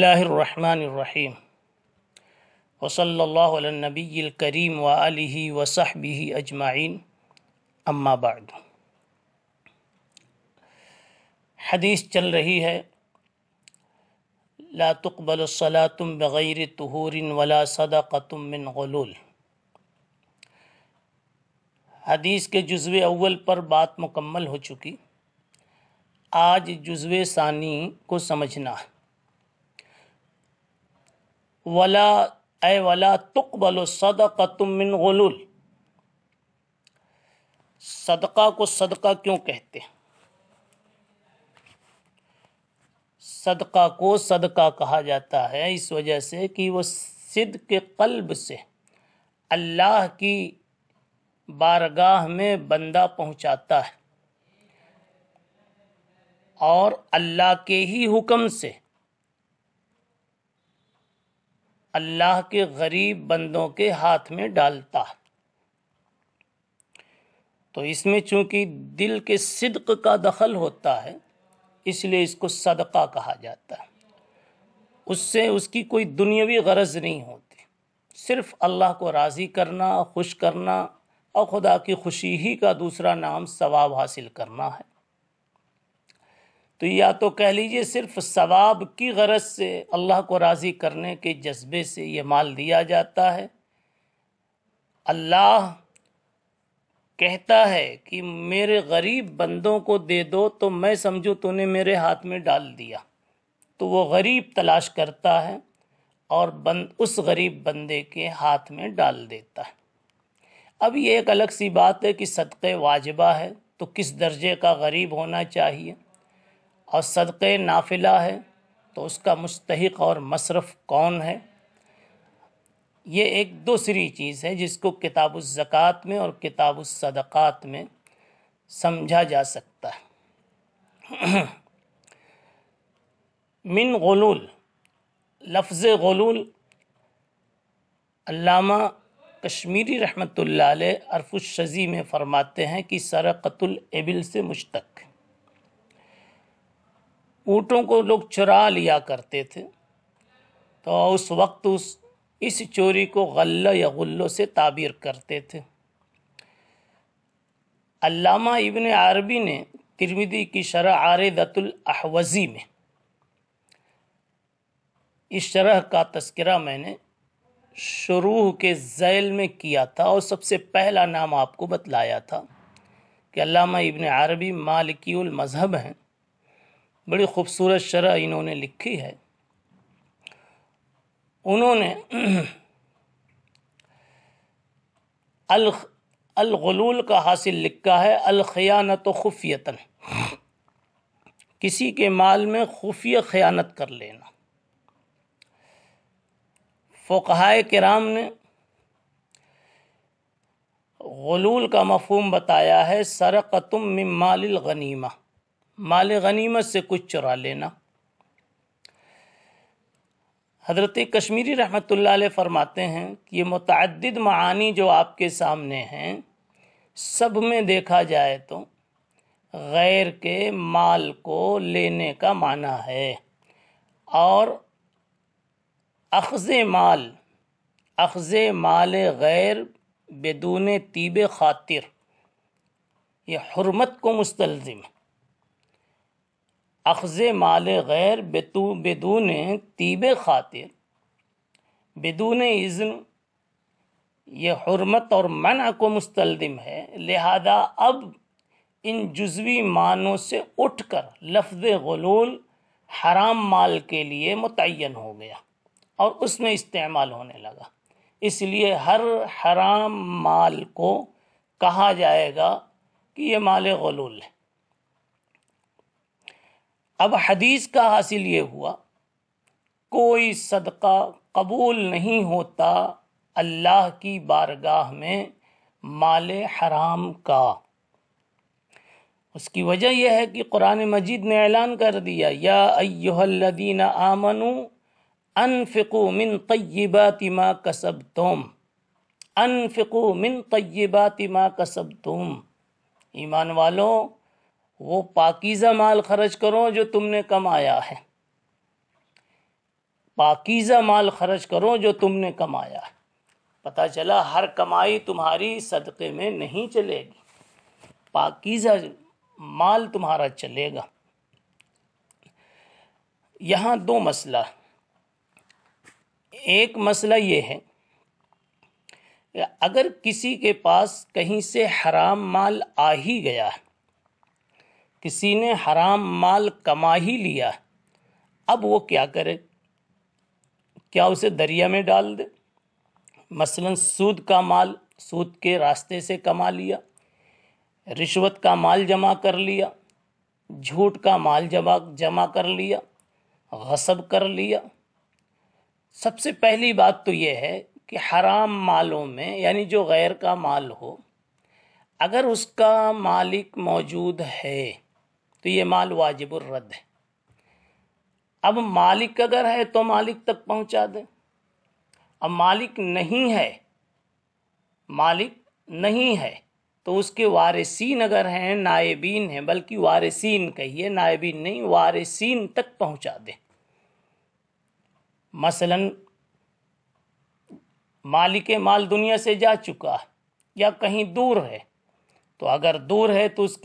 اللہ الرحمن الرحیم وصلی اللہ علی النبی الکریم وآلہ وصحبہ اجمعین اما بعد۔ حدیث چل رہی ہے لا تقبل الصلاة بغیر طہور ولا صدقۃ من غلول۔ حدیث کے جزو اول پر بات مکمل ہو چکی، آج جزو ثانی کو سمجھنا ہے۔ ولا تقبل صدقۃ من غلول، صدقہ کو صدقہ کیوں کہتے ہیں؟ صدقہ کو صدقہ کہا جاتا ہے اس وجہ سے کہ وہ صدق قلب سے اللہ کی بارگاہ میں بندہ پہنچاتا ہے اور اللہ کے ہی حکم سے اللہ کے غریب بندوں کے ہاتھ میں ڈالتا ہے۔ تو اس میں چونکہ دل کے صدق کا دخل ہوتا ہے، اس لیے اس کو صدقہ کہا جاتا ہے۔ اس سے اس کی کوئی دنیاوی غرض نہیں ہوتی، صرف اللہ کو راضی کرنا، خوش کرنا اور خدا کی خوشی ہی کا دوسرا نام ثواب حاصل کرنا ہے۔ تو یا تو کہہ لیجئے صرف ثواب کی غرض سے، اللہ کو راضی کرنے کے جذبے سے یہ مال دیا جاتا ہے۔ اللہ کہتا ہے کہ میرے غریب بندوں کو دے دو، تو میں سمجھوں تو نے میرے ہاتھ میں ڈال دیا، تو وہ غریب تلاش کرتا ہے اور اس غریب بندے کے ہاتھ میں ڈال دیتا ہے۔ اب یہ ایک الگ سی بات ہے کہ صدقہ واجبہ ہے تو کس درجے کا غریب ہونا چاہیے، اور صدقہ نافلہ ہے تو اس کا مستحق اور مصرف کون ہے۔ یہ ایک دوسری چیز ہے جس کو کتاب الزکوٰۃ میں اور کتاب الصدقات میں سمجھا جا سکتا ہے۔ من غلول، لفظ غلول علامہ کشمیری رحمۃ اللہ علیہ عرف الشذی میں فرماتے ہیں کہ سرقۃ الابل سے مشتق۔ اونٹوں کو لوگ چرا لیا کرتے تھے، تو اس وقت اس چوری کو غلہ یا غلو سے تعبیر کرتے تھے۔ علامہ ابن عربی نے ترمذی کی شرح عارضۃ الاحوزی میں اس شرح کا تذکرہ میں نے شروع کے ذیل میں کیا تھا، اور سب سے پہلا نام آپ کو بتلایا تھا کہ علامہ ابن عربی مالکی المذہب ہیں۔ بڑی خوبصورت شرح انہوں نے لکھی ہے۔ انہوں نے الغلول کا حاصل لکھا ہے الخیانۃ خفیۃً، کسی کے مال میں خفیہ خیانت کر لینا۔ فقہائے کرام نے غلول کا مفہوم بتایا ہے سرقۃ من مال الغنیمہ، مال غنیمت سے کچھ چرا لینا۔ حضرت کشمیری رحمۃ اللہ علیہ فرماتے ہیں کہ یہ متعدد معانی جو آپ کے سامنے ہیں، سب میں دیکھا جائے تو غیر کے مال کو لینے کا معنی ہے، اور اخذ مال غیر بدون طیب خاطر، یہ حرمت کو مستلزم ہے۔ اخذ مال غیر بدون طیب خاطر، بدون اذن، یہ حرمت اور منع کو مستلزم ہے۔ لہذا اب ان جزوی معنوں سے اٹھ کر لفظ غلول حرام مال کے لیے متعین ہو گیا اور اس میں استعمال ہونے لگا، اس لیے ہر حرام مال کو کہا جائے گا کہ یہ مال غلول ہے۔ اب حدیث کا حاصل یہ ہوا کوئی صدقہ قبول نہیں ہوتا اللہ کی بارگاہ میں مال حرام کا۔ اس کی وجہ یہ ہے کہ قرآن مجید نے اعلان کر دیا یا ایھا الذین آمنوا انفقوا من طیبات ما کسبتم، انفقوا من طیبات ما کسبتم، ایمان والو وہ پاکیزہ مال خرچ کرو جو تم نے کمایا ہے۔ پاکیزہ مال خرچ کرو جو تم نے کمایا ہے۔ پتہ چلا ہر کمائی تمہاری صدقے میں نہیں چلے گی، پاکیزہ مال تمہارا چلے گا۔ یہاں دو مسئلہ، ایک مسئلہ یہ ہے کہ اگر کسی کے پاس کہیں سے حرام مال آ ہی گیا ہے، کسی نے حرام مال کما ہی لیا، اب وہ کیا کرے؟ کیا اسے دریا میں ڈال دے؟ مثلا سود کا مال سود کے راستے سے کما لیا، رشوت کا مال جمع کر لیا، جھوٹ کا مال جمع کر لیا، غصب کر لیا۔ سب سے پہلی بات تو یہ ہے کہ حرام مالوں میں یعنی جو غیر کا مال ہو، اگر اس کا مالک موجود ہے تو یہ مال واجب الرد ہے۔ اب مالک اگر ہے تو مالک تک پہنچا دیں، اب مالک نہیں ہے تو اس کے وارثین اگر ہیں، نائبین ہیں، بلکہ وارثین کہیے، نائبین نہیں، وارثین تک پہنچا دیں۔ مثلا مالک مال دنیا سے جا چکا ہے یا کہیں دور ہے، تو اگر دور ہے تو اس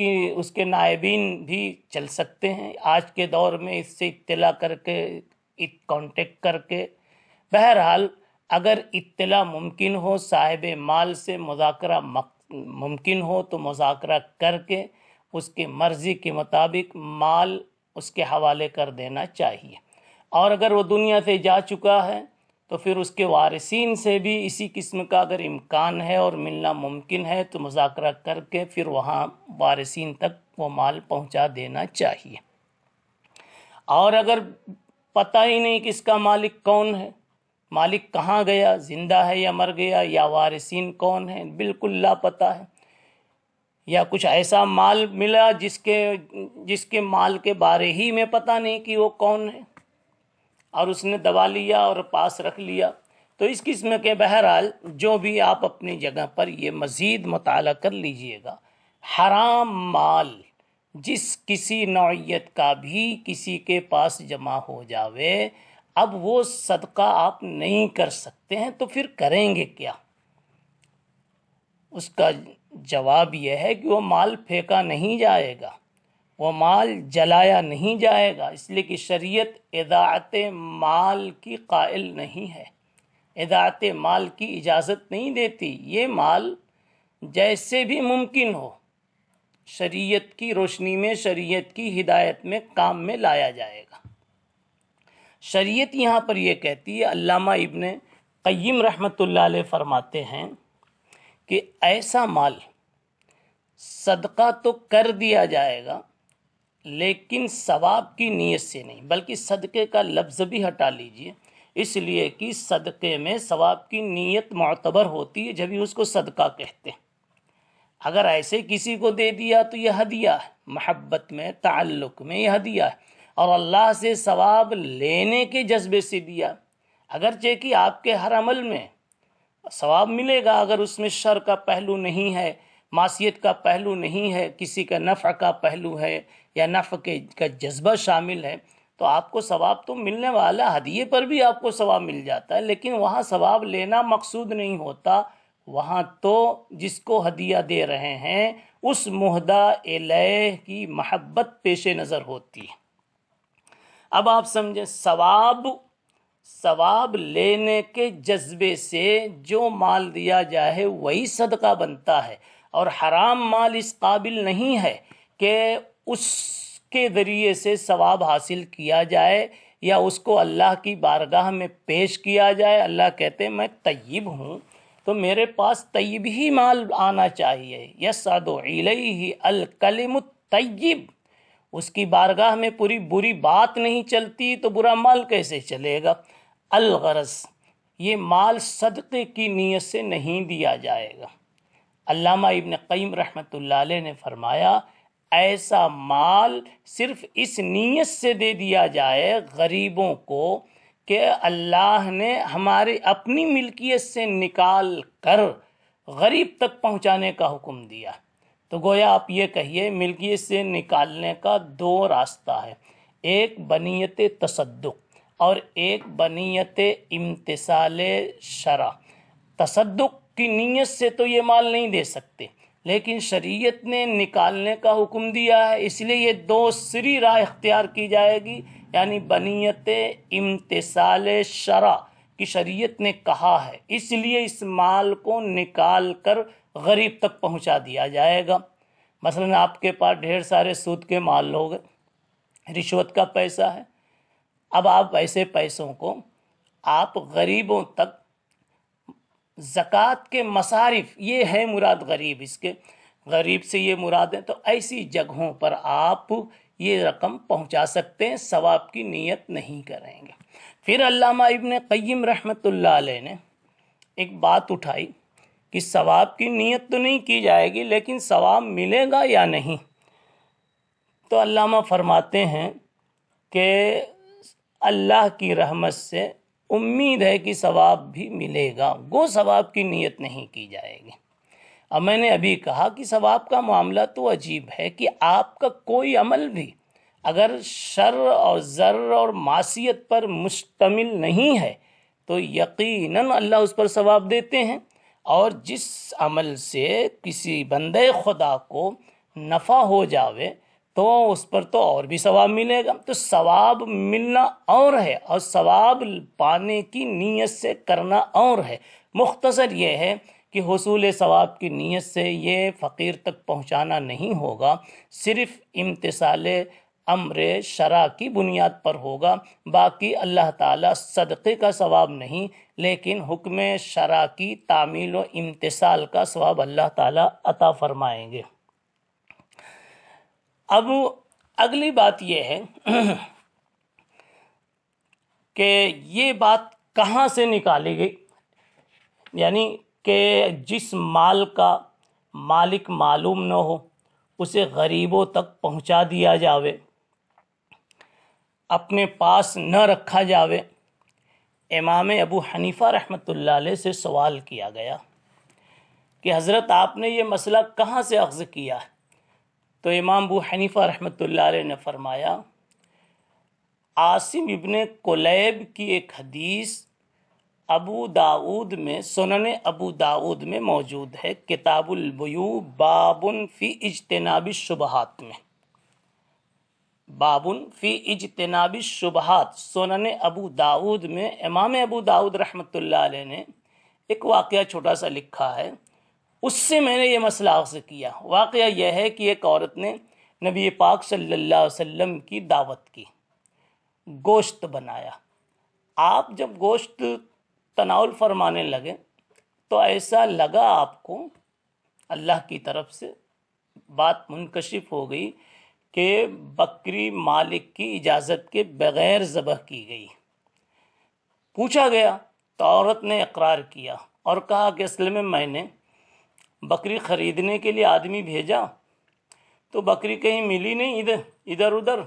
کے نائبین بھی چل سکتے ہیں آج کے دور میں، اس سے اطلاع کر کے، کانٹیکٹ کر کے۔ بہرحال اگر اطلاع ممکن ہو، صاحب مال سے مذاکرہ ممکن ہو تو مذاکرہ کر کے اس کے مرضی کے مطابق مال اس کے حوالے کر دینا چاہیے۔ اور اگر وہ دنیا سے جا چکا ہے تو پھر اس کے وارثین سے بھی اسی قسم کا اگر امکان ہے اور ملنا ممکن ہے تو مذاکرہ کر کے پھر وہاں وارثین تک وہ مال پہنچا دینا چاہیے۔ اور اگر پتہ ہی نہیں کہ اس کا مالک کون ہے، مالک کہاں گیا، زندہ ہے یا مر گیا، یا وارثین کون ہیں بالکل لاپتہ ہے، یا کچھ ایسا مال ملا جس کے مال کے بارے ہی میں پتہ نہیں کہ وہ کون ہے، اور اس نے دبا لیا اور پاس رکھ لیا، تو اس قسم کے بہرحال جو بھی آپ اپنی جگہ پر یہ مزید مطالعہ کر لیجئے گا، حرام مال جس کسی نوعیت کا بھی کسی کے پاس جمع ہو جاوے، اب وہ صدقہ آپ نہیں کر سکتے ہیں، تو پھر کریں گے کیا؟ اس کا جواب یہ ہے کہ وہ مال پھینکا نہیں جائے گا، وہ مال جلایا نہیں جائے گا، اس لیے کہ شریعت اضاعت مال کی قائل نہیں ہے، اضاعت مال کی اجازت نہیں دیتی۔ یہ مال جیسے بھی ممکن ہو شریعت کی روشنی میں، شریعت کی ہدایت میں کام میں لایا جائے گا۔ شریعت یہاں پر یہ کہتی ہے، علامہ ابن قیم رحمۃ اللہ علیہ فرماتے ہیں کہ ایسا مال صدقہ تو کر دیا جائے گا لیکن ثواب کی نیت سے نہیں، بلکہ صدقے کا لفظ بھی ہٹا لیجئے، اس لیے کہ صدقے میں ثواب کی نیت معتبر ہوتی ہے، جبھی اس کو صدقہ کہتے ہیں۔ اگر ایسے کسی کو دے دیا تو یہ ہدیہ ہے، محبت میں، تعلق میں یہ ہدیہ ہے، اور اللہ سے ثواب لینے کے جذبے سے دیا، اگرچہ کہ آپ کے ہر عمل میں ثواب ملے گا اگر اس میں شر کا پہلو نہیں ہے، معصیت کا پہلو نہیں ہے، کسی کا نفع کا پہلو ہے یا نفع کا جذبہ شامل ہے، تو آپ کو ثواب تو ملنے والا، ہدیے پر بھی آپ کو ثواب مل جاتا ہے، لیکن وہاں ثواب لینا مقصود نہیں ہوتا، وہاں تو جس کو ہدیہ دے رہے ہیں اس مہدی الیہ کی محبت پیش نظر ہوتی ہے۔ اب آپ سمجھیں، ثواب لینے کے جذبے سے جو مال دیا جائے وہی صدقہ بنتا ہے، اور حرام مال اس قابل نہیں ہے کہ اس کے ذریعے سے ثواب حاصل کیا جائے یا اس کو اللہ کی بارگاہ میں پیش کیا جائے۔ اللہ کہتے ہیں میں طیب ہوں تو میرے پاس طیب ہی مال آنا چاہیے، یصعد الیہ الکلم الطیب، اس کی بارگاہ میں پوری بری بات نہیں چلتی تو برا مال کیسے چلے گا؟ الغرض یہ مال صدقے کی نیت سے نہیں دیا جائے گا۔ علامہ ابن قیم رحمۃ اللہ علیہ نے فرمایا ایسا مال صرف اس نیت سے دے دیا جائے غریبوں کو کہ اللہ نے ہماری اپنی ملکیت سے نکال کر غریب تک پہنچانے کا حکم دیا، تو گویا آپ یہ کہیے ملکیت سے نکالنے کا دو راستہ ہے، ایک بنیت تصدق، اور ایک بنیت امتثال شرع۔ تصدق کی نیت سے تو یہ مال نہیں دے سکتے، لیکن شریعت نے نکالنے کا حکم دیا ہے، اس لیے یہ دوسری راہ اختیار کی جائے گی، یعنی بنیت امتثال شرع کی شریعت نے کہا ہے، اس لیے اس مال کو نکال کر غریب تک پہنچا دیا جائے گا۔ مثلا آپ کے پاس ڈھیر سارے سود کے مال ہو گئے، رشوت کا پیسہ ہے، اب آپ ایسے پیسوں کو آپ غریبوں تک زکوٰۃ کے مصارف، یہ ہے مراد غریب، اس کے غریب سے یہ مراد ہے، تو ایسی جگہوں پر آپ یہ رقم پہنچا سکتے ہیں، ثواب کی نیت نہیں کریں گے۔ پھر علامہ ابن قیم رحمۃ اللہ علیہ نے ایک بات اٹھائی کہ ثواب کی نیت تو نہیں کی جائے گی، لیکن ثواب ملے گا یا نہیں؟ تو علامہ فرماتے ہیں کہ اللہ کی رحمت سے امید ہے کہ ثواب بھی ملے گا، گو ثواب کی نیت نہیں کی جائے گی۔ اب میں نے ابھی کہا کہ ثواب کا معاملہ تو عجیب ہے کہ آپ کا کوئی عمل بھی اگر شر اور ضر اور معصیت پر مشتمل نہیں ہے تو یقیناً اللہ اس پر ثواب دیتے ہیں، اور جس عمل سے کسی بندے خدا کو نفع ہو جاوے تو اس پر تو اور بھی ثواب ملے گا۔ تو ثواب ملنا اور ہے، اور ثواب پانے کی نیت سے کرنا اور ہے۔ مختصر یہ ہے کہ حصول ثواب کی نیت سے یہ فقیر تک پہنچانا نہیں ہوگا، صرف امتثال امر شرع کی بنیاد پر ہوگا، باقی اللہ تعالیٰ صدقے کا ثواب نہیں، لیکن حکم شرع کی تعمیل و امتثال کا ثواب اللہ تعالیٰ عطا فرمائیں گے۔ اب اگلی بات یہ ہے کہ یہ بات کہاں سے نکالی گئی، یعنی کہ جس مال کا مالک معلوم نہ ہو اسے غریبوں تک پہنچا دیا جاوے، اپنے پاس نہ رکھا جاوے۔ امام ابو حنیفہ رحمۃ اللہ علیہ سے سوال کیا گیا کہ حضرت آپ نے یہ مسئلہ کہاں سے اخذ کیا ہے؟ تو امام ابو حنیفہ رحمۃ اللہ علیہ نے فرمایا، عاصم ابن کلیب کی ایک حدیث ابو داؤد میں، سنن ابو داؤد میں موجود ہے، کتاب البیوع باب فی اجتناب الشبہات میں، باب فی اجتناب الشبہات، سنن ابو داؤد میں امام ابو داؤد رحمۃ اللہ علیہ نے ایک واقعہ چھوٹا سا لکھا ہے، اس سے میں نے یہ مسئلہ اخذ کیا۔ واقعہ یہ ہے کہ ایک عورت نے نبی پاک صلی اللہ علیہ وسلم کی دعوت کی، گوشت بنایا، آپ جب گوشت تناول فرمانے لگے تو ایسا لگا آپ کو اللہ کی طرف سے بات منکشف ہو گئی کہ بکری مالک کی اجازت کے بغیر ذبح کی گئی۔ پوچھا گیا تو عورت نے اقرار کیا اور کہا کہ اصل میں نے بکری خریدنے کے لیے آدمی بھیجا تو بکری کہیں ملی نہیں، ادھر ادھر،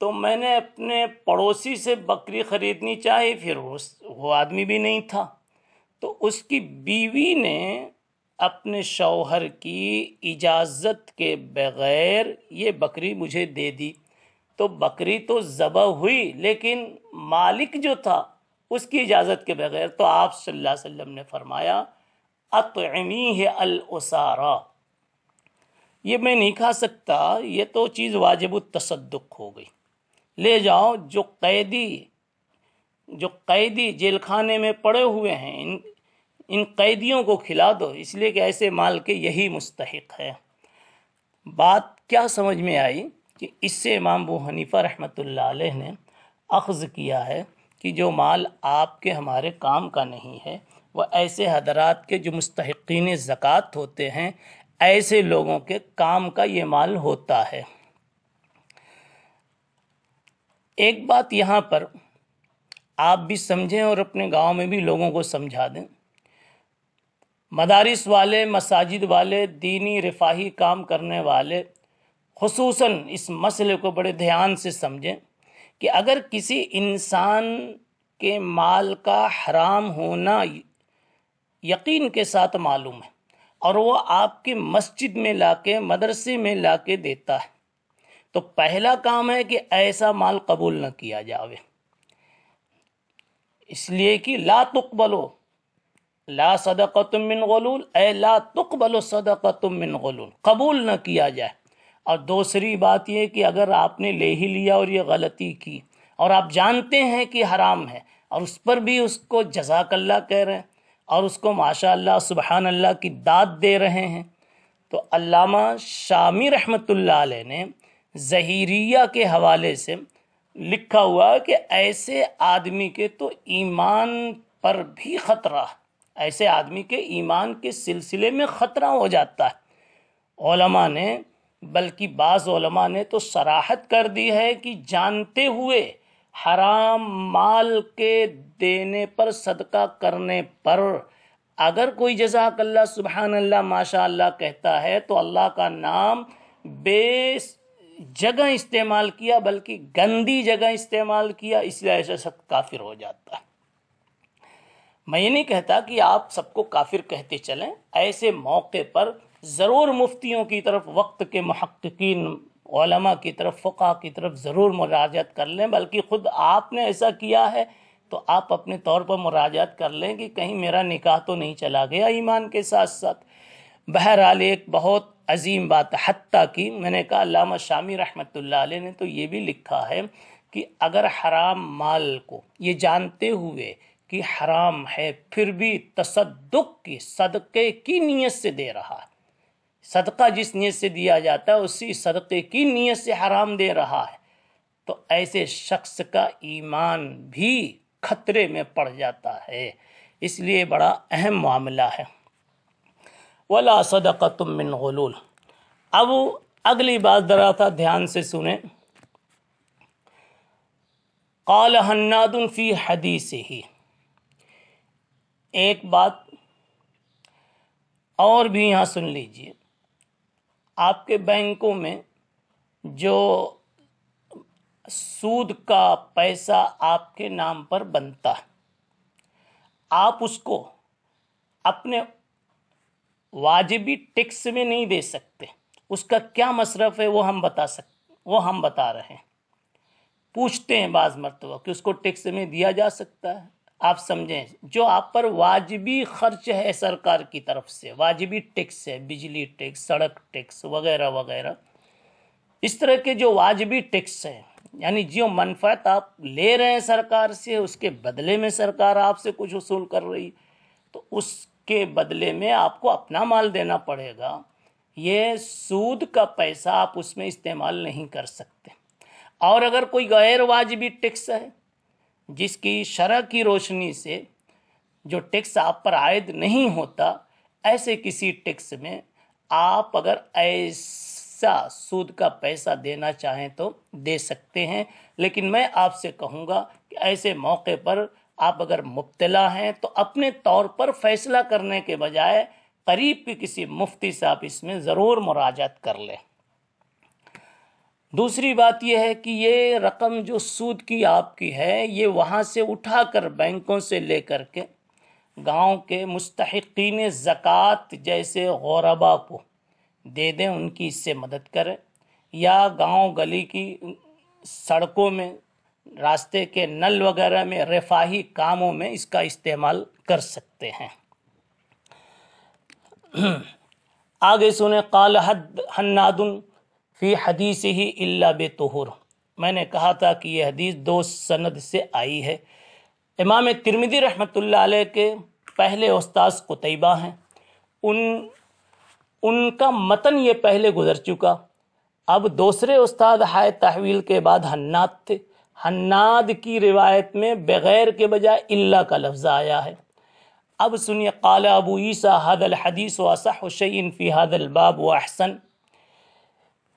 تو میں نے اپنے پڑوسی سے بکری خریدنی چاہی، پھر وہ آدمی بھی نہیں تھا، تو اس کی بیوی نے اپنے شوہر کی اجازت کے بغیر یہ بکری مجھے دے دی۔ تو بکری تو ذبح ہوئی لیکن مالک جو تھا اس کی اجازت کے بغیر، تو آپ صلی اللہ علیہ وسلم نے فرمایا اطعمیہ الاسارا، یہ میں نہیں کھا سکتا، یہ تو چیز واجب التصدق ہو گئی، لے جاؤ جو قیدی جیل خانے میں پڑے ہوئے ہیں ان قیدیوں کو کھلا دو، اس لیے کہ ایسے مال کے یہی مستحق ہے۔ بات کیا سمجھ میں آئی کہ اس سے امام ابو حنیفہ رحمۃ اللہ علیہ نے اخذ کیا ہے کہ جو مال آپ کے ہمارے کام کا نہیں ہے وہ ایسے حضرات کے جو مستحقین زکوٰۃ ہوتے ہیں، ایسے لوگوں کے کام کا یہ مال ہوتا ہے۔ ایک بات یہاں پر آپ بھی سمجھیں اور اپنے گاؤں میں بھی لوگوں کو سمجھا دیں، مدارس والے، مساجد والے، دینی رفاہی کام کرنے والے خصوصاً اس مسئلے کو بڑے دھیان سے سمجھیں کہ اگر کسی انسان کے مال کا حرام ہونا یقین کے ساتھ معلوم ہے اور وہ آپ کی مسجد میں لا کے، مدرسے میں لا کے دیتا ہے، تو پہلا کام ہے کہ ایسا مال قبول نہ کیا جاوے۔ اس لیے کہ لا تقبلو لا صدقۃ من غلول، اے لا تقبل صدقۃ من غلول، قبول نہ کیا جائے۔ اور دوسری بات یہ کہ اگر آپ نے لے ہی لیا اور یہ غلطی کی اور آپ جانتے ہیں کہ حرام ہے اور اس پر بھی اس کو جزاک اللہ کہہ رہے ہیں اور اس کو ماشاء اللہ سبحان اللہ کی داد دے رہے ہیں، تو علامہ شامی رحمۃ اللہ علیہ نے ظہیریہ کے حوالے سے لکھا ہوا کہ ایسے آدمی کے تو ایمان پر بھی خطرہ، ایسے آدمی کے ایمان کے سلسلے میں خطرہ ہو جاتا ہے۔ علماء نے، بلکہ بعض علماء نے تو صراحت کر دی ہے کہ جانتے ہوئے حرام مال کے دینے پر، صدقہ کرنے پر اگر کوئی جزاک اللہ سبحان اللہ ماشاء اللہ کہتا ہے تو اللہ کا نام بے جگہ استعمال کیا، بلکہ گندی جگہ استعمال کیا، اس لیے ایسا سب کافر ہو جاتا ہے۔ میں یہ نہیں کہتا کہ آپ سب کو کافر کہتے چلیں، ایسے موقع پر ضرور مفتیوں کی طرف، وقت کے محققین علماء کی طرف، فقہ کی طرف ضرور مراجعت کر لیں، بلکہ خود آپ نے ایسا کیا ہے تو آپ اپنے طور پر مراجعت کر لیں کہ کہیں میرا نکاح تو نہیں چلا گیا ایمان کے ساتھ ساتھ۔ بہرحال ایک بہت عظیم بات، حتیٰ کہ میں نے کہا علامہ شامی رحمۃ اللہ علیہ نے تو یہ بھی لکھا ہے کہ اگر حرام مال کو یہ جانتے ہوئے کہ حرام ہے پھر بھی تصدق کی، صدقے کی نیت سے دے رہا ہے، صدقہ جس نیت سے دیا جاتا ہے اسی صدقے کی نیت سے حرام دے رہا ہے، تو ایسے شخص کا ایمان بھی خطرے میں پڑ جاتا ہے۔ اس لیے بڑا اہم معاملہ ہے۔ وَلَا صَدَقَةٌ مِّن غُلُولٍ۔ اب اگلی بات ذرا تھا دھیان سے سنیں۔ قال حناد فی حدیثہ، ایک بات اور بھی یہاں سن لیجئے، آپ کے بینکوں میں جو سود کا پیسہ آپ کے نام پر بنتا ہے، آپ اس کو اپنے واجبی ٹیکس میں نہیں دے سکتے، اس کا کیا مصرف ہے وہ ہم بتا رہے ہیں۔ پوچھتے ہیں بعض مرتبہ کہ اس کو ٹیکس میں دیا جا سکتا ہے؟ آپ سمجھیں، جو آپ پر واجبی خرچ ہے سرکار کی طرف سے، واجبی ٹیکس ہے، بجلی ٹیکس، سڑک ٹیکس وغیرہ وغیرہ، اس طرح کے جو واجبی ٹیکس ہیں، یعنی جو منفعت آپ لے رہے ہیں سرکار سے، اس کے بدلے میں سرکار آپ سے کچھ وصول کر رہی، تو اس کے بدلے میں آپ کو اپنا مال دینا پڑے گا۔ یہ سود کا پیسہ آپ اس میں استعمال نہیں کر سکتے۔ اور اگر کوئی غیر واجبی ٹیکس ہے جس کی شرع کی روشنی سے جو ٹیکس آپ پر عائد نہیں ہوتا، ایسے کسی ٹیکس میں آپ اگر ایسا سود کا پیسہ دینا چاہیں تو دے سکتے ہیں، لیکن میں آپ سے کہوں گا کہ ایسے موقع پر آپ اگر مبتلا ہیں تو اپنے طور پر فیصلہ کرنے کے بجائے قریب کے کسی مفتی سے آپ اس میں ضرور مراجعت کر لیں۔ دوسری بات یہ ہے کہ یہ رقم جو سود کی آپ کی ہے، یہ وہاں سے اٹھا کر بینکوں سے لے کر کے گاؤں کے مستحقین زکوٰۃ جیسے غربا کو دے دیں، ان کی اس سے مدد کریں، یا گاؤں گلی کی سڑکوں میں، راستے کے نل وغیرہ میں، رفاہی کاموں میں اس کا استعمال کر سکتے ہیں۔ آگے سنیں، قال حناد فی حدیثہ الا بطہور۔ میں نے کہا تھا کہ یہ حدیث 2 سند سے آئی ہے۔ امام ترمذی رحمۃ اللہ علیہ کے پہلے استاذ قتیبہ ہیں، ان کا متن یہ پہلے گزر چکا۔ اب دوسرے استاد ہائے تحویل کے بعد حناد تھے۔ حناد کی روایت میں بغیر کے بجائے الا کا لفظ آیا ہے۔ اب سنیے، قال ابو عیسیٰ ھذا الحدیث اصح شیء فی ھذا الباب واحسن۔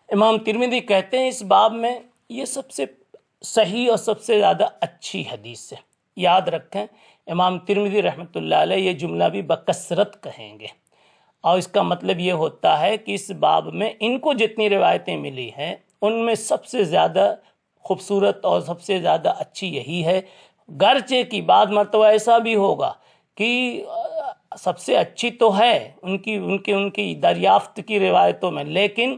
امام ترمذی کہتے ہیں اس باب میں یہ سب سے صحیح اور سب سے زیادہ اچھی حدیث ہے۔ یاد رکھیں، امام ترمذی رحمۃ اللہ علیہ یہ جملہ بھی بکثرت کہیں گے، اور اس کا مطلب یہ ہوتا ہے کہ اس باب میں ان کو جتنی روایتیں ملی ہیں ان میں سب سے زیادہ خوبصورت اور سب سے زیادہ اچھی یہی ہے۔ گرچہ کی بعض مرتبہ ایسا بھی ہوگا کہ سب سے اچھی تو ہے ان کی دریافت کی روایتوں میں، لیکن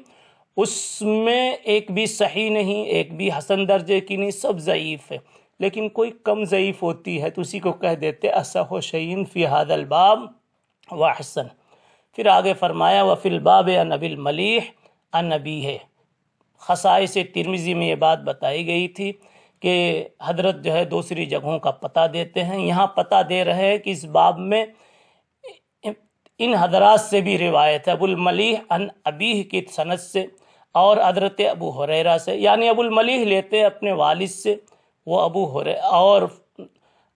اس میں ایک بھی صحیح نہیں، ایک بھی حسن درجے کی نہیں، سب ضعیف ہے۔ لیکن کوئی کم ضعیف ہوتی ہے تو اسی کو کہہ دیتے اصح شیء فی ھذا الباب واحسن۔ پھر آگے فرمایا وفی الباب عن ابی الملیح عن ابیہ۔ خصائص ترمذی میں یہ بات بتائی گئی تھی کہ حضرت جو ہے دوسری جگہوں کا پتہ دیتے ہیں، یہاں پتہ دے رہے ہیں کہ اس باب میں ان حضرات سے بھی روایت ہے، ابو الملیح عن ابیہ کی سند سے اور حضرت ابو ہریرہ سے، یعنی ابو الملیح لیتے اپنے والد سے، وہ ابو ہریرہ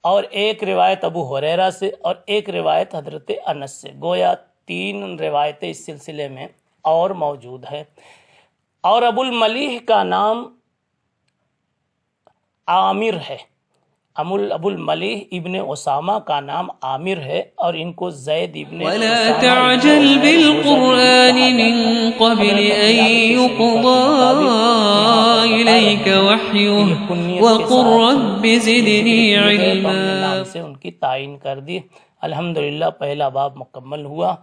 اور ایک روایت ابو ہریرہ سے اور ایک روایت حضرت انس سے، گویا 3 روایتیں اس سلسلے میں اور موجود ہیں۔ اور ابو الملیح کا نام عامر ہے، ابو الملیح ابن اسامہ کا نام عامر ہے، اور ان کو زید ابن وَلَا تَعْجَلْ بِالْقُرْآنِ مِن قَبْلِ أَن يُقْضَىٰ إِلَيْكَ وَحْيُهُ وَقُلْ رَبِّ زِدْنِي عِلْمًا۔ سے ان کی تعین کر دی۔ الحمدللہ پہلا باب مکمل ہوا،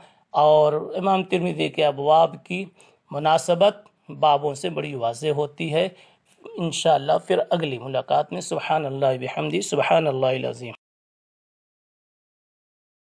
اور امام ترمذی کے ابواب کی مناسبت بابوں سے بڑی واضح ہوتی ہے۔ انشاءاللہ پھر اگلی ملاقات میں سبحان اللہ بحمدہ سبحان اللہ العظیم۔